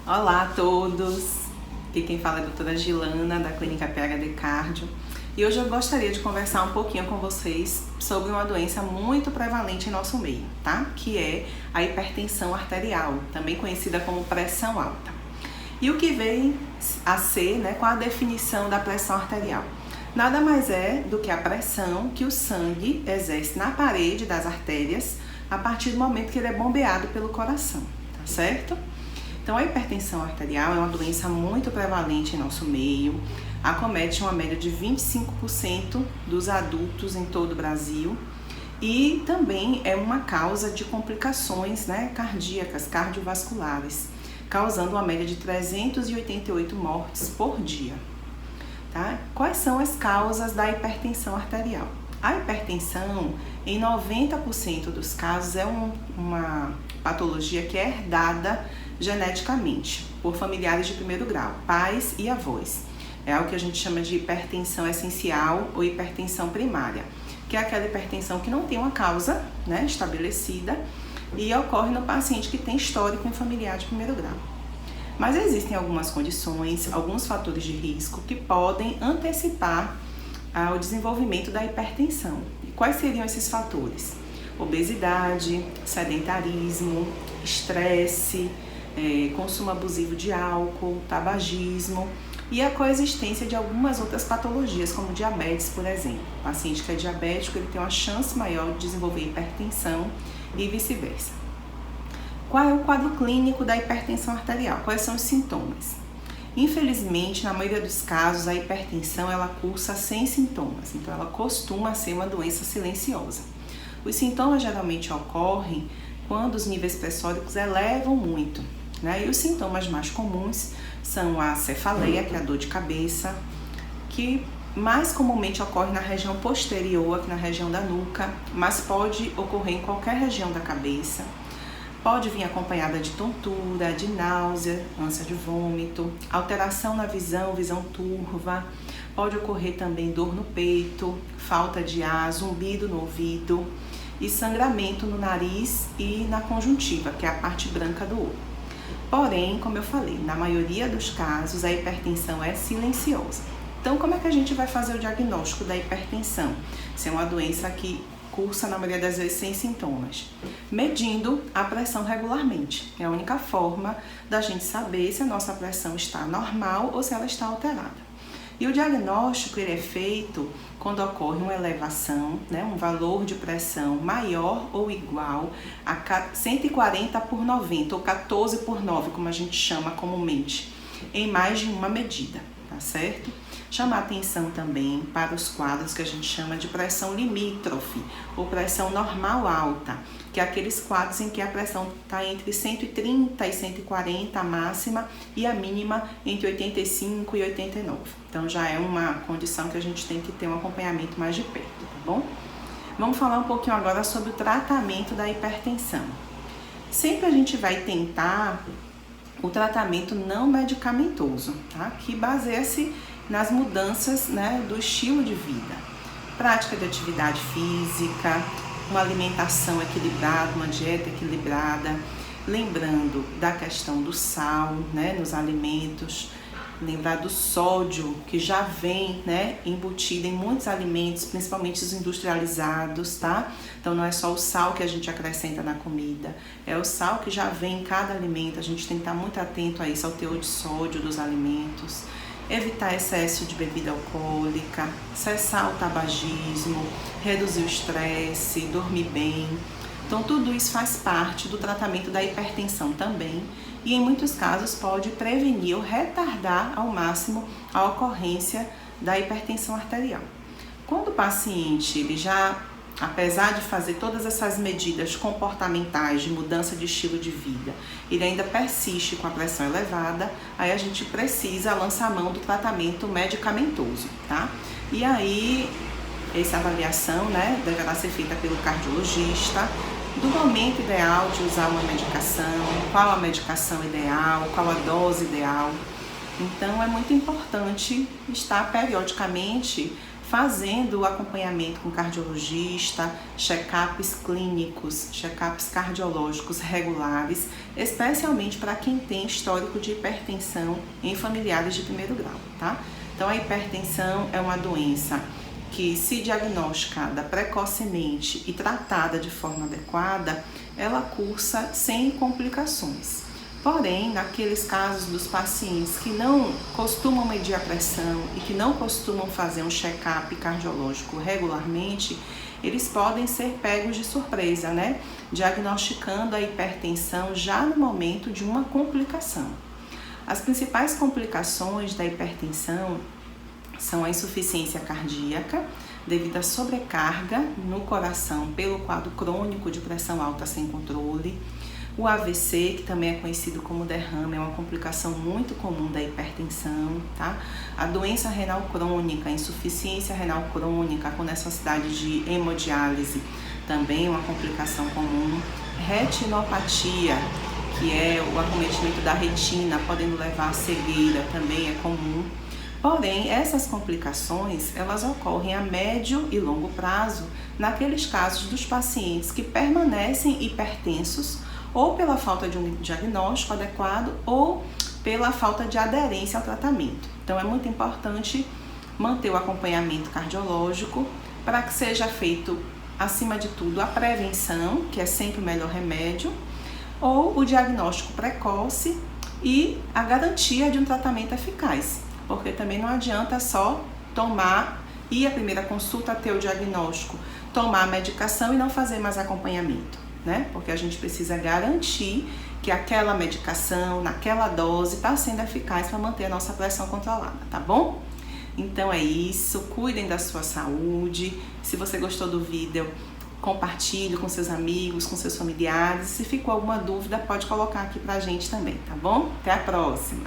Olá a todos! Aqui quem fala é a doutora Gilana, da Clínica PHD Cardio. E hoje eu gostaria de conversar um pouquinho com vocês sobre uma doença muito prevalente em nosso meio, tá? Que é a hipertensão arterial, também conhecida como pressão alta. E o que vem a ser, qual a definição da pressão arterial? Nada mais é do que a pressão que o sangue exerce na parede das artérias a partir do momento que ele é bombeado pelo coração, tá certo? Então, a hipertensão arterial é uma doença muito prevalente em nosso meio, acomete uma média de 25% dos adultos em todo o Brasil e também é uma causa de complicações cardíacas, cardiovasculares, causando uma média de 388 mortes por dia. Tá? Quais são as causas da hipertensão arterial? A hipertensão, em 90% dos casos, é uma patologia que é herdada geneticamente por familiares de primeiro grau, pais e avós. É algo que a gente chama de hipertensão essencial ou hipertensão primária, que é aquela hipertensão que não tem uma causa estabelecida e ocorre no paciente que tem histórico em familiar de primeiro grau. Mas existem algumas condições, alguns fatores de risco que podem antecipar o desenvolvimento da hipertensão. E quais seriam esses fatores? Obesidade, sedentarismo, estresse, consumo abusivo de álcool, tabagismo e a coexistência de algumas outras patologias, como diabetes, por exemplo. O paciente que é diabético, ele tem uma chance maior de desenvolver hipertensão e vice-versa. Qual é o quadro clínico da hipertensão arterial? Quais são os sintomas? Infelizmente, na maioria dos casos, a hipertensão ela cursa sem sintomas, então ela costuma ser uma doença silenciosa. Os sintomas geralmente ocorrem quando os níveis pressóricos elevam muito, E os sintomas mais comuns são a cefaleia, que é a dor de cabeça, que mais comumente ocorre na região posterior, aqui na região da nuca, mas pode ocorrer em qualquer região da cabeça. Pode vir acompanhada de tontura, de náusea, ânsia de vômito, alteração na visão, visão turva. Pode ocorrer também dor no peito, falta de ar, zumbido no ouvido e sangramento no nariz e na conjuntiva, que é a parte branca do olho. Porém, como eu falei, na maioria dos casos a hipertensão é silenciosa. Então, como é que a gente vai fazer o diagnóstico da hipertensão? Se é uma doença que cursa na maioria das vezes sem sintomas, medindo a pressão regularmente. É a única forma da gente saber se a nossa pressão está normal ou se ela está alterada. E o diagnóstico ele é feito quando ocorre uma elevação, um valor de pressão maior ou igual a 140/90 ou 14/9, como a gente chama comumente, em mais de uma medida, tá certo? Chama atenção também para os quadros que a gente chama de pressão limítrofe ou pressão normal alta, que é aqueles quadros em que a pressão está entre 130 e 140 a máxima e a mínima entre 85 e 89. Então já é uma condição que a gente tem que ter um acompanhamento mais de perto, tá bom? Vamos falar um pouquinho agora sobre o tratamento da hipertensão. Sempre a gente vai tentar o tratamento não medicamentoso, tá? Que baseia-se nas mudanças do estilo de vida, prática de atividade física, uma alimentação equilibrada, uma dieta equilibrada, lembrando da questão do sal, nos alimentos, lembrar do sódio que já vem, embutido em muitos alimentos, principalmente os industrializados, tá? Então não é só o sal que a gente acrescenta na comida, é o sal que já vem em cada alimento, a gente tem que estar muito atento a isso, ao teor de sódio dos alimentos. Evitar excesso de bebida alcoólica, cessar o tabagismo, reduzir o estresse, dormir bem. Então tudo isso faz parte do tratamento da hipertensão também e em muitos casos pode prevenir ou retardar ao máximo a ocorrência da hipertensão arterial. Quando o paciente ele já, apesar de fazer todas essas medidas comportamentais de mudança de estilo de vida, ele ainda persiste com a pressão elevada, aí a gente precisa lançar mão do tratamento medicamentoso, tá? E aí, essa avaliação, deverá ser feita pelo cardiologista, do momento ideal de usar uma medicação, qual a medicação ideal, qual a dose ideal. Então, é muito importante estar periodicamente fazendo o acompanhamento com cardiologista, check-ups clínicos, check-ups cardiológicos regulares, especialmente para quem tem histórico de hipertensão em familiares de primeiro grau, tá? Então, a hipertensão é uma doença que, se diagnosticada precocemente e tratada de forma adequada, ela cursa sem complicações. Porém, naqueles casos dos pacientes que não costumam medir a pressão e que não costumam fazer um check-up cardiológico regularmente, eles podem ser pegos de surpresa, né? Diagnosticando a hipertensão já no momento de uma complicação. As principais complicações da hipertensão são a insuficiência cardíaca, devido à sobrecarga no coração pelo quadro crônico de pressão alta sem controle. O AVC, que também é conhecido como derrame, é uma complicação muito comum da hipertensão, tá? A doença renal crônica, a insuficiência renal crônica com necessidade de hemodiálise, também é uma complicação comum. Retinopatia, que é o acometimento da retina, podendo levar à cegueira, também é comum. Porém, essas complicações, elas ocorrem a médio e longo prazo naqueles casos dos pacientes que permanecem hipertensos ou pela falta de um diagnóstico adequado ou pela falta de aderência ao tratamento. Então, é muito importante manter o acompanhamento cardiológico para que seja feito, acima de tudo, a prevenção, que é sempre o melhor remédio, ou o diagnóstico precoce e a garantia de um tratamento eficaz. Porque também não adianta só ir à primeira consulta, ter o diagnóstico, tomar a medicação e não fazer mais acompanhamento, né? Porque a gente precisa garantir que aquela medicação, naquela dose, está sendo eficaz para manter a nossa pressão controlada, tá bom? Então é isso, cuidem da sua saúde. Se você gostou do vídeo, compartilhe com seus amigos, com seus familiares. Se ficou alguma dúvida, pode colocar aqui pra gente também, tá bom? Até a próxima!